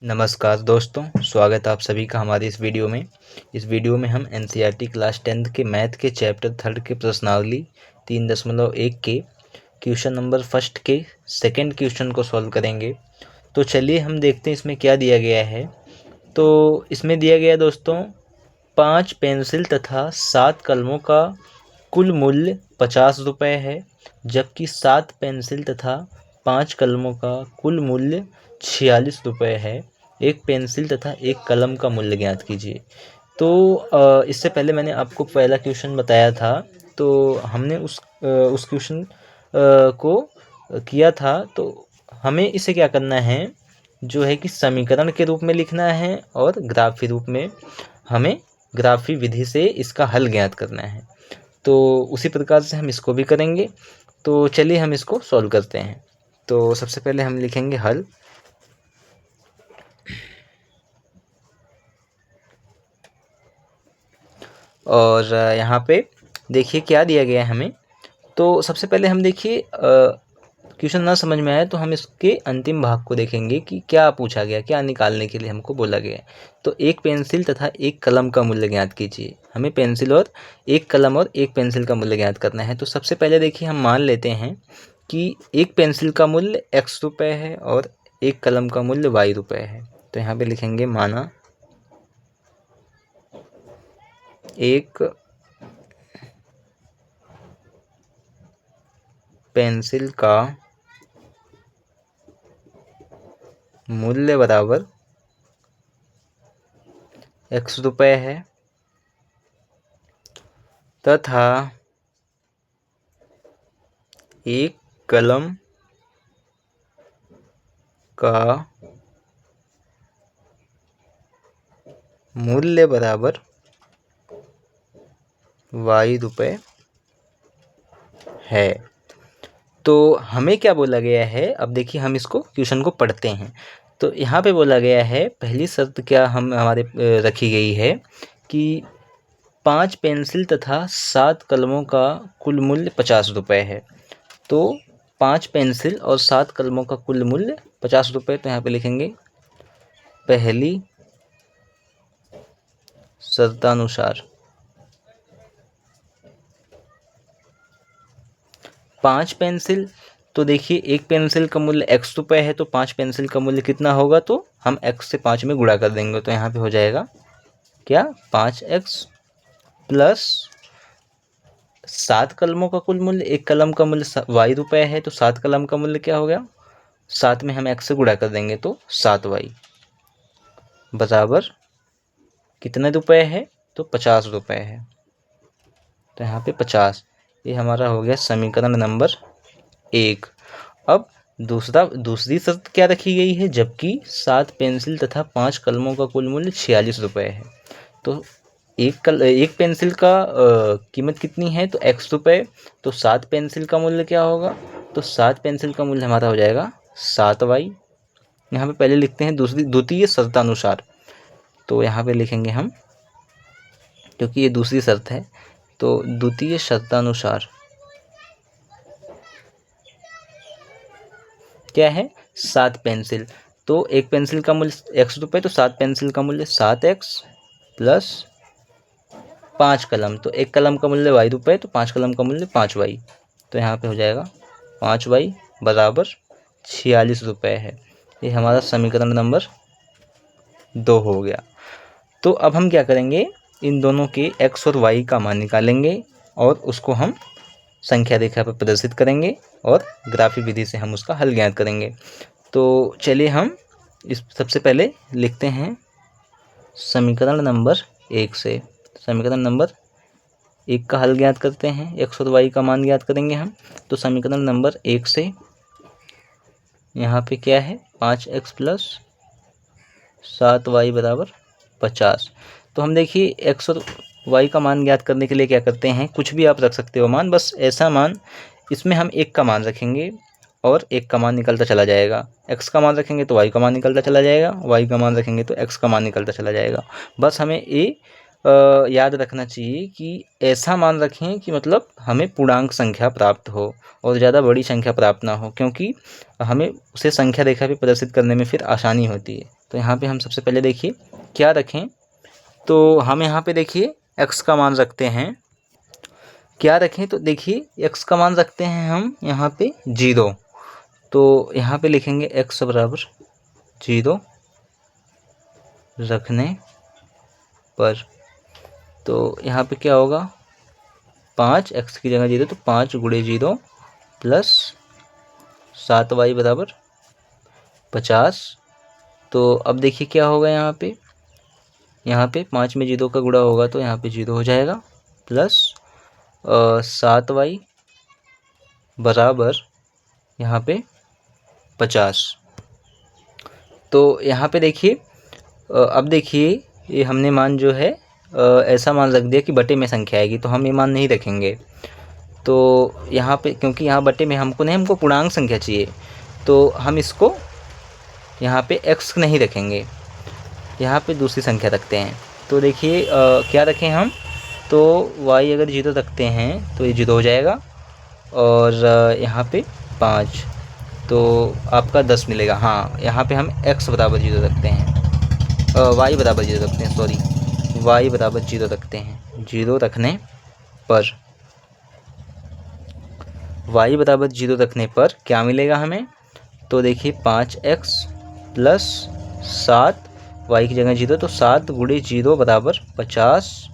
नमस्कार दोस्तों, स्वागत है आप सभी का हमारी इस वीडियो में। इस वीडियो में हम एनसीईआरटी क्लास 10th के मैथ के चैप्टर 3 के प्रश्नावली 3.1 के क्वेश्चन नंबर फर्स्ट के सेकंड क्वेश्चन को सॉल्व करेंगे। तो चलिए हम देखते हैं इसमें क्या दिया गया है। तो इसमें दिया गया दोस्तों 5 पेंसिल तथा 7 कलमों का कुल मूल्य 50 रुपये है, जबकि 7 पेंसिल तथा 5 कलमों का कुल मूल्य 46 रुपये है। एक पेंसिल तथा एक कलम का मूल्य ज्ञात कीजिए। तो इससे पहले मैंने आपको पहला क्वेश्चन बताया था, तो हमने उस क्वेश्चन को किया था। तो हमें इसे क्या करना है, जो है कि समीकरण के रूप में लिखना है और ग्राफी रूप में हमें ग्राफी विधि से इसका हल ज्ञात करना है। तो उसी प्रकार से हम इसको भी करेंगे। तो चलिए हम इसको सॉल्व करते हैं। तो सबसे पहले हम लिखेंगे हल। और यहाँ पे देखिए क्या दिया गया है हमें। तो सबसे पहले हम देखिए क्वेश्चन ना समझ में आए तो हम इसके अंतिम भाग को देखेंगे कि क्या पूछा गया, क्या निकालने के लिए हमको बोला गया है। तो एक पेंसिल तथा एक कलम का मूल्य ज्ञात कीजिए। हमें पेंसिल और एक कलम और एक पेंसिल का मूल्य ज्ञात करना है। तो सबसे पहले देखिए हम मान लेते हैं कि एक पेंसिल का मूल्य x रुपये है और एक कलम का मूल्य y रुपये है। तो यहाँ पे लिखेंगे माना एक पेंसिल का मूल्य बराबर x रुपये है तथा एक कलम का मूल्य बराबर y रुपये है। तो हमें क्या बोला गया है, अब देखिए हम इसको क्वेश्चन को पढ़ते हैं। तो यहाँ पे बोला गया है, पहली शर्त क्या हमारे रखी गई है कि 5 पेंसिल तथा 7 कलमों का कुल मूल्य 50 रुपये है। तो 5 पेंसिल और 7 कलमों का कुल मूल्य 50 रुपये। तो यहाँ पे लिखेंगे पहली शर्तानुसार 5 पेंसिल, तो देखिए एक पेंसिल का मूल्य x रुपये है, तो 5 पेंसिल का मूल्य कितना होगा, तो हम x से 5 में गुणा कर देंगे। तो यहाँ पे हो जाएगा क्या 5x प्लस 7 कलमों का कुल मूल्य, एक कलम का मूल्य y रुपये है, तो 7 कलम का मूल्य क्या हो गया, 7 में हम x से गुणा कर देंगे तो 7y बराबर कितने रुपये है, तो 50 रुपये है। तो यहाँ पे 50, ये हमारा हो गया समीकरण नंबर 1। अब दूसरी शर्त क्या रखी गई है, जबकि 7 पेंसिल तथा 5 कलमों का कुल मूल्य 46 रुपये है। तो एक पेंसिल का कीमत कितनी है, तो x रुपये। तो 7 पेंसिल का मूल्य क्या होगा, तो 7 पेंसिल का मूल्य हमारा हो जाएगा 7y। यहाँ पे पहले लिखते हैं द्वितीय शर्तानुसार। तो यहाँ पे लिखेंगे हम, क्योंकि ये दूसरी शर्त है, तो द्वितीय शर्तानुसार क्या है, 7 पेंसिल। तो एक पेंसिल का मूल्य x रुपये, तो 7 पेंसिल का मूल्य 7x प्लस 5 कलम, तो एक कलम का मूल्य y रुपये, तो 5 कलम का मूल्य 5y। तो यहाँ पे हो जाएगा 5y बराबर 46 रुपये है। ये हमारा समीकरण नंबर 2 हो गया। तो अब हम क्या करेंगे, इन दोनों के x और y का मान निकालेंगे और उसको हम संख्या रेखा पर प्रदर्शित करेंगे और ग्राफी विधि से हम उसका हल ज्ञात करेंगे। तो चलिए हम इस सबसे पहले लिखते हैं समीकरण नंबर 1 से। समीकरण नंबर 1 का हल ज्ञात करते हैं, x और y का मान ज्ञात करेंगे हम। तो समीकरण नंबर 1 से यहाँ पे क्या है, 5x प्लस 7y बराबर 50। तो हम देखिए x और y का मान ज्ञात करने के लिए क्या करते हैं, कुछ भी आप रख सकते हो मान, बस ऐसा मान, इसमें हम एक का मान रखेंगे और एक का मान निकलता चला जाएगा। x का मान रखेंगे तो y का मान निकलता चला जाएगा, y का मान रखेंगे तो x का मान निकलता चला जाएगा। बस हमें ये याद रखना चाहिए कि ऐसा मान रखें कि मतलब हमें पूर्णांक संख्या प्राप्त हो और ज़्यादा बड़ी संख्या प्राप्त ना हो, क्योंकि हमें उसे संख्या रेखा पे प्रदर्शित करने में फिर आसानी होती है। तो यहाँ पे हम सबसे पहले देखिए क्या रखें, तो हम यहाँ पे देखिए x का मान रखते हैं, क्या रखें, तो देखिए x का मान रखते हैं हम यहाँ पे 0। तो यहाँ पे लिखेंगे x बराबर 0 रखने पर, तो यहाँ पे क्या होगा 5, x की जगह 0 तो 5 गुणे 0 प्लस 7y बराबर 50। तो अब देखिए क्या होगा यहाँ पे 5 में 0 का गुणा होगा तो यहाँ पे 0 हो जाएगा, प्लस 7y बराबर यहाँ पे 50। तो यहाँ पे देखिए अब देखिए ये हमने मान जो है ऐसा मान रख दिया कि बटे में संख्या आएगी, तो हम ये मान नहीं रखेंगे। तो यहाँ पे क्योंकि यहाँ बटे में हमको पूर्णांक संख्या चाहिए, तो हम इसको यहाँ पे x नहीं रखेंगे, यहाँ पे दूसरी संख्या रखते हैं। तो देखिए क्या रखें हम, तो y अगर 0 रखते हैं तो ये 0 हो जाएगा, और यहाँ पे 5 तो आपका 10 मिलेगा। हाँ, यहाँ पे हम x बराबर 0 रखते हैं, y बराबर 0 रखते हैं, सॉरी y बराबर 0 रखते हैं। 0 रखने पर y बराबर 0 रखने पर क्या मिलेगा हमें, तो देखिए 5x प्लस 7, y की जगह 0 तो 7 गुणे 0 बराबर 50।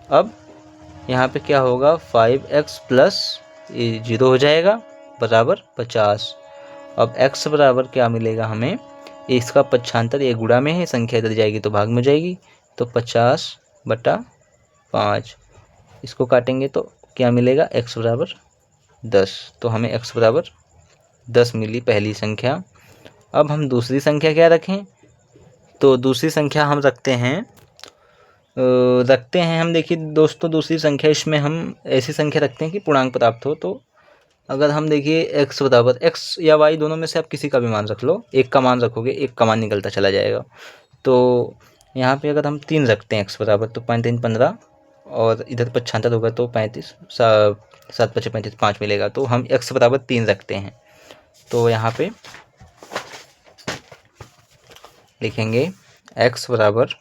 अब यहाँ पे क्या होगा 5x प्लस 0 हो जाएगा बराबर 50। अब x बराबर क्या मिलेगा हमें, इसका पक्षांतर ये गुणा में है, संख्या इधर जाएगी तो भाग में हो जाएगी, तो 50/5 इसको काटेंगे तो क्या मिलेगा x बराबर 10। तो हमें x बराबर 10 मिली पहली संख्या। अब हम दूसरी संख्या क्या रखें, तो दूसरी संख्या हम रखते हैं हम देखिए दोस्तों दूसरी संख्या, इसमें हम ऐसी संख्या रखते हैं कि पूर्णांक प्राप्त हो। तो अगर हम देखिए x बराबर x या y दोनों में से आप किसी का भी मान रख लो, एक का मान रखोगे एक का मान निकलता चला जाएगा। तो यहाँ पे अगर हम 3 रखते हैं x बराबर, तो 5 3 15 और इधर पक्षांतर होगा तो 35, 7 5 35 5 मिलेगा। तो हम x बराबर 3 रखते हैं, तो यहाँ पे लिखेंगे x बराबर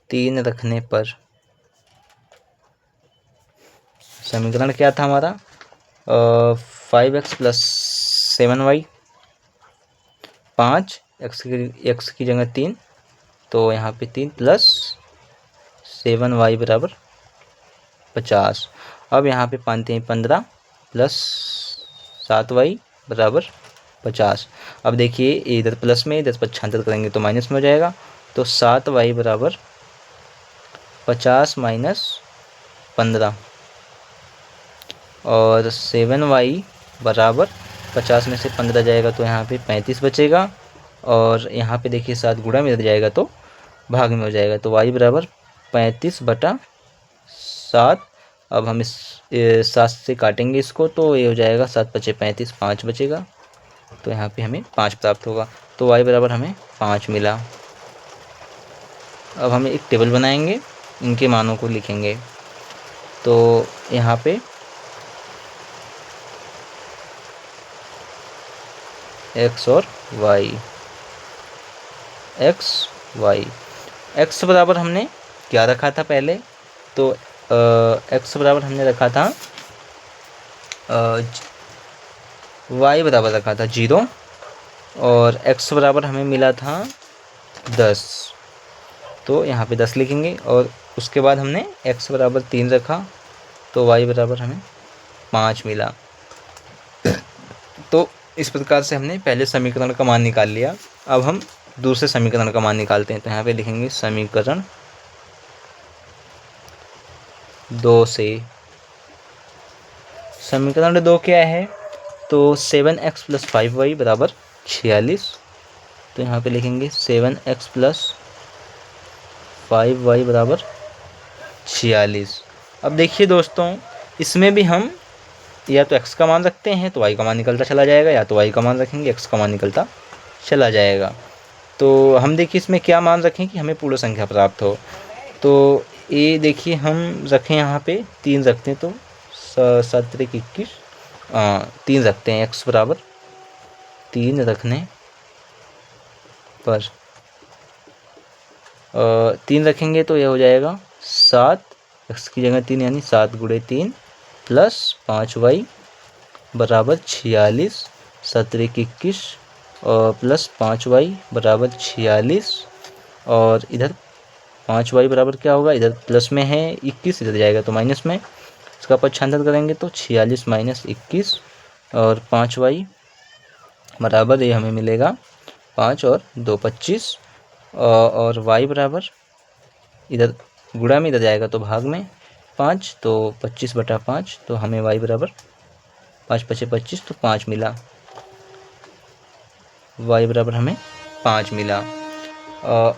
3 रखने पर समीकरण क्या था हमारा 5x प्लस 7y, 5 x की जगह 3 तो यहाँ पे 3 प्लस 7y बराबर 50। अब यहाँ पे 5 3 15 प्लस 7y बराबर 50। अब देखिए इधर प्लस में इधर पक्षांतर करेंगे तो माइनस में हो जाएगा, तो 7y बराबर 50 माइनस 15 और 7y बराबर 50 में से 15 जाएगा तो यहाँ पे 35 बचेगा, और यहाँ पे देखिए 7 गुणा में इधर जाएगा तो भाग में हो जाएगा, तो y बराबर 35/7। अब हम इस 7 से काटेंगे इसको तो ये हो जाएगा 7 5 35 5 बचेगा, तो यहाँ पे हमें 5 प्राप्त होगा। तो y बराबर हमें 5 मिला। अब हमें एक टेबल बनाएंगे, इनके मानों को लिखेंगे। तो यहाँ पे x और y, x बराबर हमने क्या रखा था पहले, तो x बराबर हमने रखा था y बराबर रखा था 0 और x बराबर हमें मिला था 10, तो यहाँ पे 10 लिखेंगे। और उसके बाद हमने x बराबर 3 रखा तो y बराबर हमें 5 मिला। तो इस प्रकार से हमने पहले समीकरण का मान निकाल लिया। अब हम दूसरे समीकरण का मान निकालते हैं, तो यहाँ पे लिखेंगे समीकरण 2 से। समीकरण 2 क्या है, तो 7x प्लस 5y बराबर 46। तो यहाँ पे लिखेंगे 7x प्लस 5y बराबर 46। अब देखिए दोस्तों इसमें भी हम या तो x का मान रखते हैं तो y का मान निकलता चला जाएगा, या तो y का मान रखेंगे x का मान निकलता चला जाएगा। तो हम देखिए इसमें क्या मान रखें कि हमें पूर्ण संख्या प्राप्त हो। तो ये देखिए हम रखें यहाँ पे 3 रखते हैं, तो 7 3 21 3 रखते हैं, x बराबर 3 रखने पर 3 रखेंगे तो यह हो जाएगा 7, x की जगह 3 यानी 7 गुणे 3 प्लस 5y बराबर 46, 7 21 और प्लस 5y बराबर 46 और इधर 5y बराबर क्या होगा, इधर प्लस में है 21, इधर जाएगा तो माइनस में। इसका पक्षांतर करेंगे तो 46 माइनस 21 और 5y बराबर ये हमें मिलेगा 5 और 2 25 और y बराबर इधर गुणा में इधर जाएगा तो भाग में 5, तो 25/5, तो हमें y बराबर 5 5 25 तो 5 मिला, y बराबर हमें 5 मिला।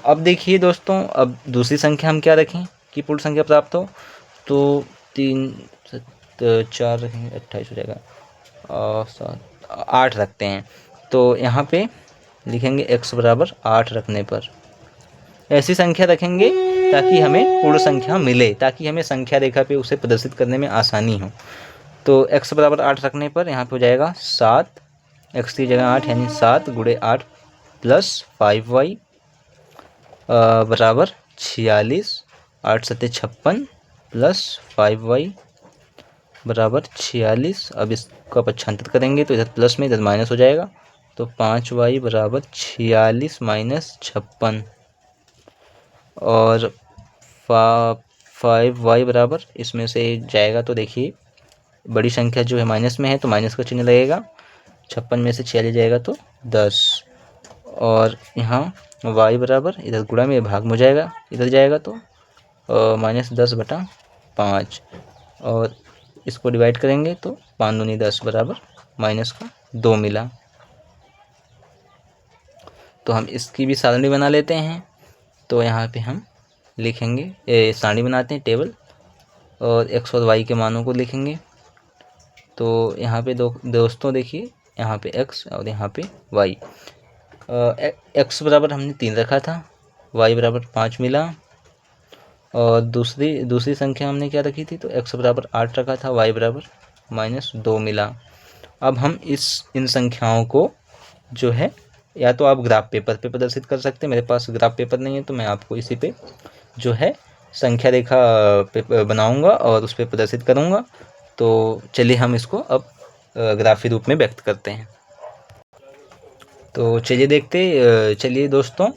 अब देखिए दोस्तों, अब दूसरी संख्या हम क्या रखें कि पूर्ण संख्या प्राप्त हो, तो 3 4 रखेंगे 28 हो जाएगा, 7 8 रखते हैं। तो यहाँ पे लिखेंगे x बराबर 8 रखने पर ऐसी संख्या रखेंगे ताकि हमें पूर्ण संख्या मिले, ताकि हमें संख्या रेखा पे उसे प्रदर्शित करने में आसानी हो। तो x बराबर 8 रखने पर यहाँ पे हो जाएगा 7, x की जगह 8 यानी 7 गुणे 8 प्लस 5y बराबर 46, 8 7 56 प्लस 5y बराबर 46। अब इसका पक्षांतर करेंगे तो इधर प्लस में इधर माइनस हो जाएगा, तो 5y बराबर 46 माइनस 56 और 5y बराबर इसमें से जाएगा तो देखिए बड़ी संख्या जो है माइनस में है तो माइनस का चिन्ह लगेगा, 56 में से 46 जाएगा तो 10 और यहाँ y बराबर इधर गुणा में भाग में हो जाएगा, इधर जाएगा तो -10/5 और इसको डिवाइड करेंगे तो 5 दूनी 10 बराबर माइनस का 2 मिला। तो हम इसकी भी सारणी बना लेते हैं। तो यहाँ पे हम लिखेंगे सारणी बनाते हैं टेबल और x और y के मानों को लिखेंगे। तो यहाँ पे दोस्तों देखिए, यहाँ पे x और यहाँ पे y। x बराबर हमने 3 रखा था, y बराबर 5 मिला और दूसरी संख्या हमने क्या रखी थी, तो x बराबर 8 रखा था, y बराबर -2 मिला। अब हम इन संख्याओं को जो है या तो आप ग्राफ पेपर पे प्रदर्शित कर सकते हैं, मेरे पास ग्राफ पेपर नहीं है तो मैं आपको इसी पे जो है संख्या रेखा पे बनाऊंगा और उस पर प्रदर्शित करूंगा। तो चलिए हम इसको अब ग्राफी रूप में व्यक्त करते हैं। तो चलिए दोस्तों,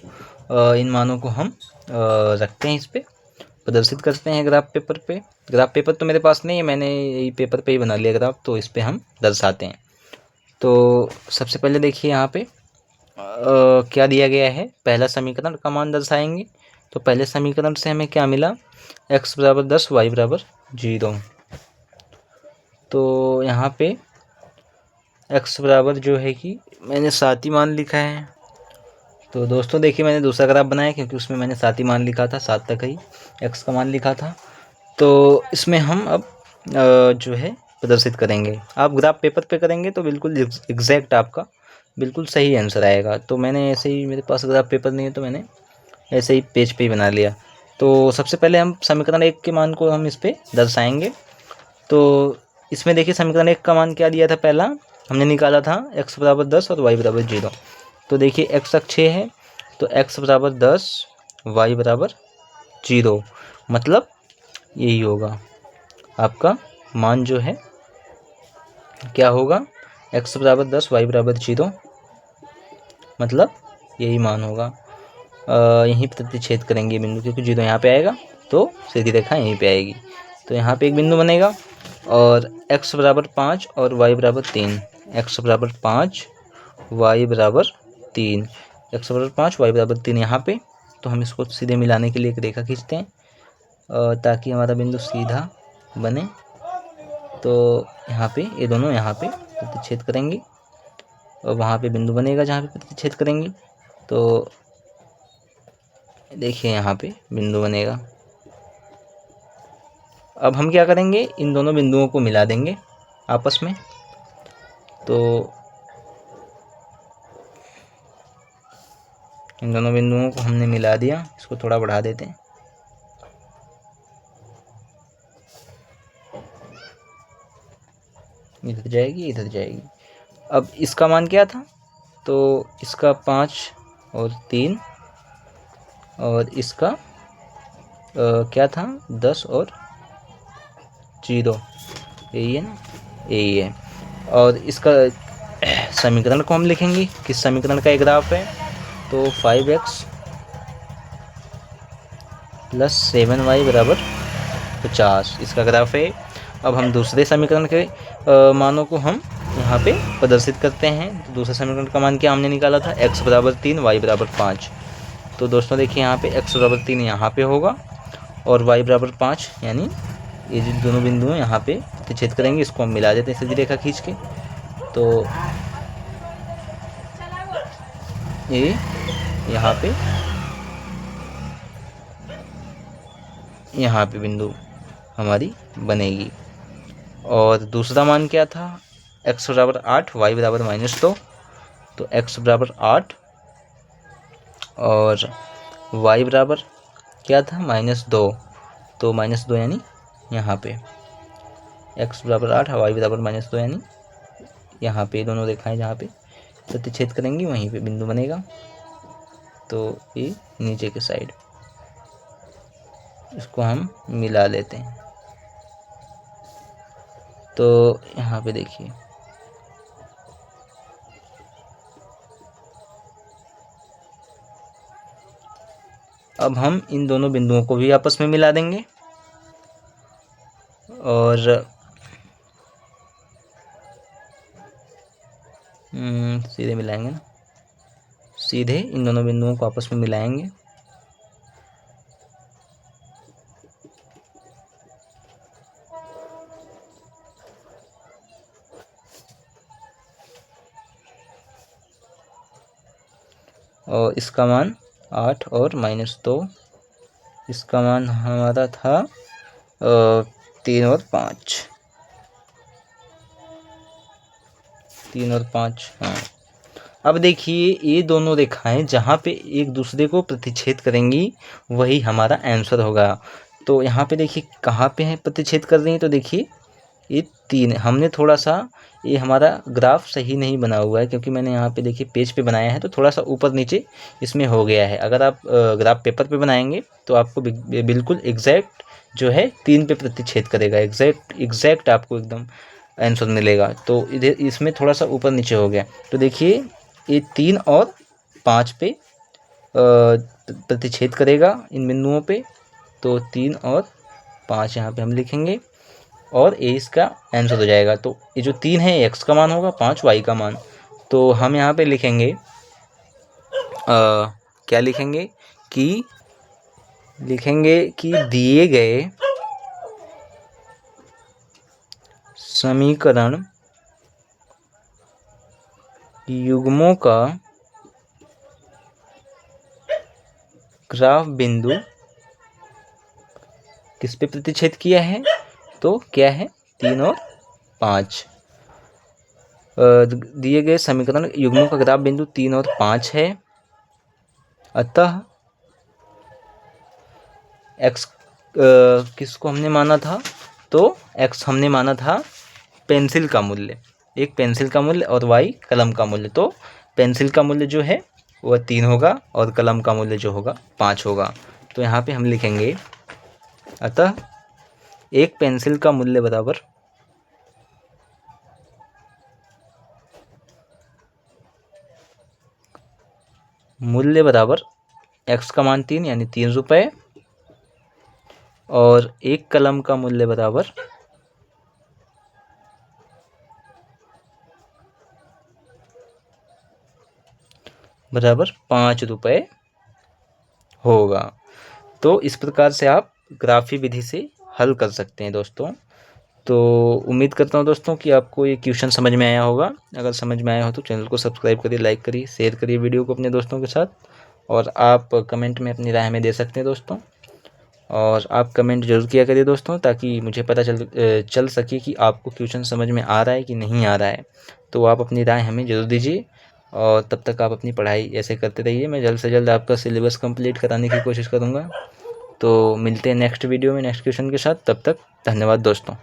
इन मानों को हम रखते हैं, इस पे प्रदर्शित करते हैं ग्राफ पेपर पे। ग्राफ पेपर तो मेरे पास नहीं है, मैंने यही पेपर पे ही बना लिया ग्राफ, तो इस पे हम दर्शाते हैं। तो सबसे पहले देखिए यहाँ पे क्या दिया गया है, पहला समीकरण का मान दर्शाएंगे। तो पहले समीकरण से हमें क्या मिला, x बराबर 10 y बराबर 0। तो यहाँ पे x बराबर जो है कि मैंने 7 ही मान लिखा है। तो दोस्तों देखिए मैंने दूसरा ग्राफ बनाया क्योंकि उसमें मैंने 7 ही मान लिखा था, 7 तक ही x का मान लिखा था। तो इसमें हम अब जो है प्रदर्शित करेंगे। आप ग्राफ पेपर पे करेंगे तो बिल्कुल एग्जैक्ट आपका बिल्कुल सही आंसर आएगा। तो मैंने ऐसे ही, मेरे पास ग्राफ पेपर नहीं है तो मैंने ऐसे ही पेज पे ही बना लिया। तो सबसे पहले हम समीकरण 1 के मान को हम इस पे दर्शाएंगे। तो इसमें देखिए समीकरण 1 का मान क्या दिया था, पहला हमने निकाला था x बराबर 10 और y बराबर 0। तो देखिए x अक्ष है तो x बराबर 10 y बराबर 0, मतलब यही होगा आपका मान जो है, क्या होगा, x बराबर 10 y बराबर 0, मतलब यही मान होगा। यहीं प्रतिच्छेद करेंगे बिंदु, क्योंकि 0 यहाँ पे आएगा तो सीधी रेखा यहीं पे आएगी। तो यहाँ पे एक बिंदु बनेगा और x बराबर 5 और y बराबर 3, x बराबर 5 y बराबर 3, x बराबर 5 y बराबर 3 यहाँ पे। तो हम इसको सीधे मिलाने के लिए एक रेखा खींचते हैं ताकि हमारा बिंदु सीधा बने। तो यहाँ पे ये दोनों यहाँ पे प्रतिच्छेद करेंगे और वहाँ पे बिंदु बनेगा जहाँ पे प्रतिच्छेद करेंगे। तो देखिए यहाँ पे बिंदु बनेगा। अब हम क्या करेंगे, इन दोनों बिंदुओं को मिला देंगे आपस में। तो इन दोनों बिंदुओं को हमने मिला दिया, इसको थोड़ा बढ़ा देते हैं। इधर जाएगी, इधर जाएगी। अब इसका मान क्या था, तो इसका 5 और 3 और इसका क्या था 10 और 0, यही है ना, यही है। और इसका समीकरण को हम लिखेंगे, किस समीकरण का एक ग्राफ है, तो 5x + 7y = 50 इसका ग्राफ है। अब हम दूसरे समीकरण के मानों को हम यहाँ पे प्रदर्शित करते हैं। तो दूसरे समीकरण का मान क्या हमने निकाला था, x = 3 y = 5। तो दोस्तों देखिए यहाँ पे x = 3 यहाँ पे होगा और y = 5, यानी ये जो दोनों बिंदु हैं यहाँ पे प्रतिच्छेद करेंगे। इसको हम मिला देते हैं सीधी रेखा खींच के। तो ये यहाँ पे बिंदु हमारी बनेगी। और दूसरा मान क्या था, x = 8 y = -2। तो x = 8 और y बराबर क्या था, -2। तो -2 यानी यहाँ पे x = 8 y = -2, यानी यहाँ पे दोनों रेखाएं जहाँ पे प्रतिच्छेद करेंगी वहीं पे बिंदु बनेगा। तो ये नीचे के साइड, इसको हम मिला लेते हैं। तो यहाँ पे देखिए अब हम इन दोनों बिंदुओं को भी आपस में मिला देंगे और सीधे मिलाएंगे ना, सीधे इन दोनों बिंदुओं को आपस में मिलाएंगे। और इसका मान 8 और -2, इसका मान हमारा था 3 और 5, 3 और 5। हाँ, अब देखिए ये दोनों रेखाएं जहाँ पे एक दूसरे को प्रतिच्छेद करेंगी वही हमारा आंसर होगा। तो यहाँ पे देखिए कहाँ पे है प्रतिच्छेद कर रही हैं, तो देखिए ये 3, हमने थोड़ा सा, ये हमारा ग्राफ सही नहीं बना हुआ है क्योंकि मैंने यहाँ पे देखिए पेज पे बनाया है तो थोड़ा सा ऊपर नीचे इसमें हो गया है। अगर आप ग्राफ पेपर पे बनाएंगे तो आपको बिल्कुल एग्जैक्ट जो है 3 पे प्रतिच्छेद करेगा, एग्जैक्ट आपको एकदम आंसर मिलेगा। तो इधर इसमें थोड़ा सा ऊपर नीचे हो गया। तो देखिए ये 3 और 5 पे प्रतिच्छेद करेगा इन बिंदुओं पे। तो 3 और 5 यहाँ पे हम लिखेंगे और ए इसका आंसर हो जाएगा। तो ये जो 3 है एक्स का मान होगा, 5 वाई का मान। तो हम यहाँ पे लिखेंगे क्या लिखेंगे कि दिए गए समीकरण युग्मों का ग्राफ बिंदु किस पे प्रतिच्छेद किया है, तो क्या है 3 और 5। दिए गए समीकरण युग्मों का ग्राफ बिंदु 3 और 5 है। अतः x किसको हमने माना था, तो x हमने माना था पेंसिल का मूल्य, एक पेंसिल का मूल्य और y कलम का मूल्य। तो पेंसिल का मूल्य जो है वह 3 होगा और कलम का मूल्य जो होगा 5 होगा। तो यहाँ पे हम लिखेंगे अतः एक पेंसिल का मूल्य बराबर x का मान 3 यानी 3 रुपये और एक कलम का मूल्य बराबर बराबर 5 रुपये होगा। तो इस प्रकार से आप ग्राफी विधि से हल कर सकते हैं दोस्तों। तो उम्मीद करता हूँ दोस्तों कि आपको ये क्वेश्चन समझ में आया होगा। अगर समझ में आया हो तो चैनल को सब्सक्राइब करिए, लाइक करिए, शेयर करिए वीडियो को अपने दोस्तों के साथ। और आप कमेंट में अपनी राय हमें दे सकते हैं दोस्तों। और आप कमेंट जरूर किया करिए दोस्तों, ताकि मुझे पता चल सके कि आपको क्वेश्चन समझ में आ रहा है कि नहीं आ रहा है। तो आप अपनी राय हमें ज़रूर दीजिए और तब तक आप अपनी पढ़ाई ऐसे करते रहिए। मैं जल्द से जल्द आपका सिलेबस कंप्लीट कराने की कोशिश करूँगा। तो मिलते हैं नेक्स्ट वीडियो में नेक्स्ट क्वेश्चन के साथ। तब तक धन्यवाद दोस्तों।